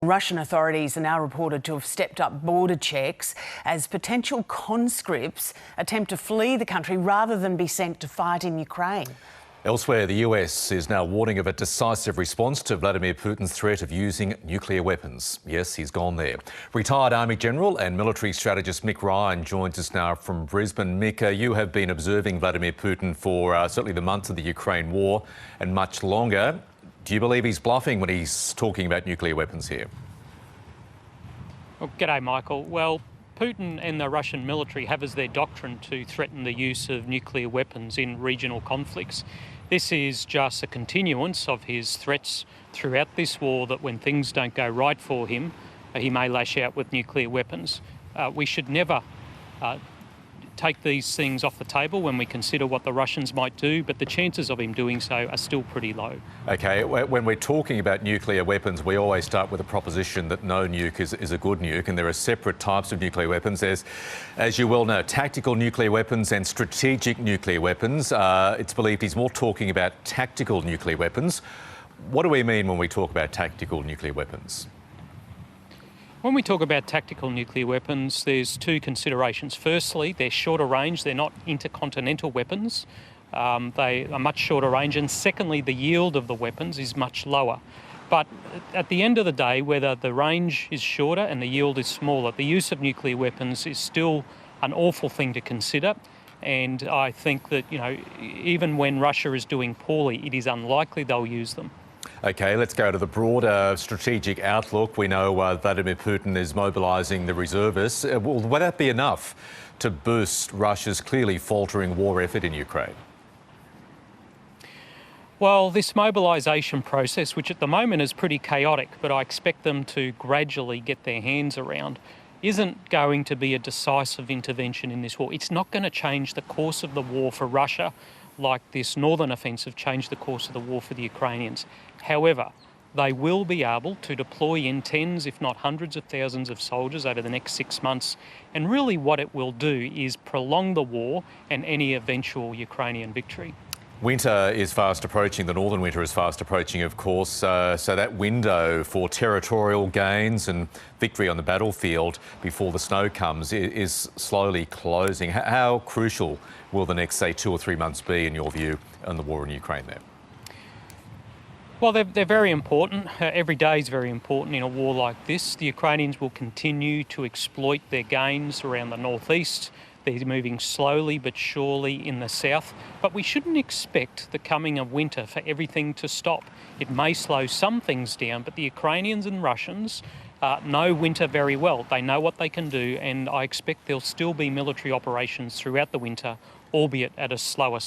Russian authorities are now reported to have stepped up border checks as potential conscripts attempt to flee the country rather than be sent to fight in Ukraine. Elsewhere, the US is now warning of a decisive response to Vladimir Putin's threat of using nuclear weapons. Yes, he's gone there. Retired Army General and military strategist Mick Ryan joins us now from Brisbane. Mick, you have been observing Vladimir Putin for certainly the months of the Ukraine war and much longer. Do you believe he's bluffing when he's talking about nuclear weapons here? Well, g'day, Michael. Well, Putin and the Russian military have as their doctrine to threaten the use of nuclear weapons in regional conflicts. This is just a continuance of his threats throughout this war that when things don't go right for him, he may lash out with nuclear weapons. We should never take these things off the table when we consider what the Russians might do, but the chances of him doing so are still pretty low. OK, when we're talking about nuclear weapons, we always start with the proposition that no nuke is a good nuke, and there are separate types of nuclear weapons. There's, as you well know, tactical nuclear weapons and strategic nuclear weapons. It's believed he's more talking about tactical nuclear weapons. What do we mean when we talk about tactical nuclear weapons? When we talk about tactical nuclear weapons, there's two considerations. Firstly, they're shorter range, they're not intercontinental weapons. They are much shorter range. And secondly, the yield of the weapons is much lower. But at the end of the day, whether the range is shorter and the yield is smaller, the use of nuclear weapons is still an awful thing to consider. And I think that, even when Russia is doing poorly, it is unlikely they'll use them. OK, let's go to the broader strategic outlook. We know Vladimir Putin is mobilising the reservists. Will that be enough to boost Russia's clearly faltering war effort in Ukraine? Well, this mobilisation process, which at the moment is pretty chaotic, but I expect them to gradually get their hands around, isn't going to be a decisive intervention in this war. It's not going to change the course of the war for Russia like this northern offensive changed the course of the war for the Ukrainians. However, they will be able to deploy in tens, if not hundreds of thousands of soldiers over the next 6 months. And really what it will do is prolong the war and any eventual Ukrainian victory. Winter is fast approaching. The northern winter is fast approaching, of course. So that window for territorial gains and victory on the battlefield before the snow comes is slowly closing. How crucial will the next, say, 2 or 3 months be, in your view, on the war in Ukraine there? Well, they're very important. Every day is very important in a war like this. The Ukrainians will continue to exploit their gains around the northeast. They're moving slowly but surely in the south. But we shouldn't expect the coming of winter for everything to stop. It may slow some things down, but the Ukrainians and Russians know winter very well. They know what they can do, and I expect there'll still be military operations throughout the winter, albeit at a slower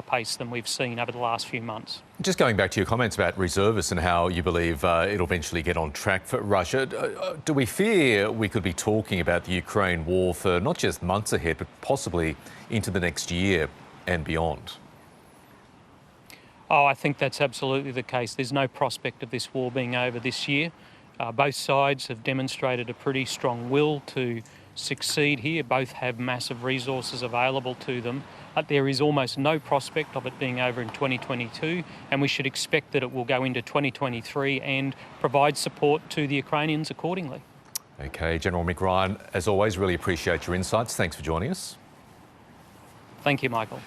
pace than we've seen over the last few months. Just going back to your comments about reservists and how you believe it'll eventually get on track for Russia, do we fear we could be talking about the Ukraine war for not just months ahead, but possibly into the next year and beyond? Oh, I think that's absolutely the case. There's no prospect of this war being over this year. Both sides have demonstrated a pretty strong will to succeed here. Both have massive resources available to them. There is almost no prospect of it being over in 2022, and we should expect that it will go into 2023 and provide support to the Ukrainians accordingly. OK, General Mick Ryan, as always, really appreciate your insights. Thanks for joining us. Thank you, Michael.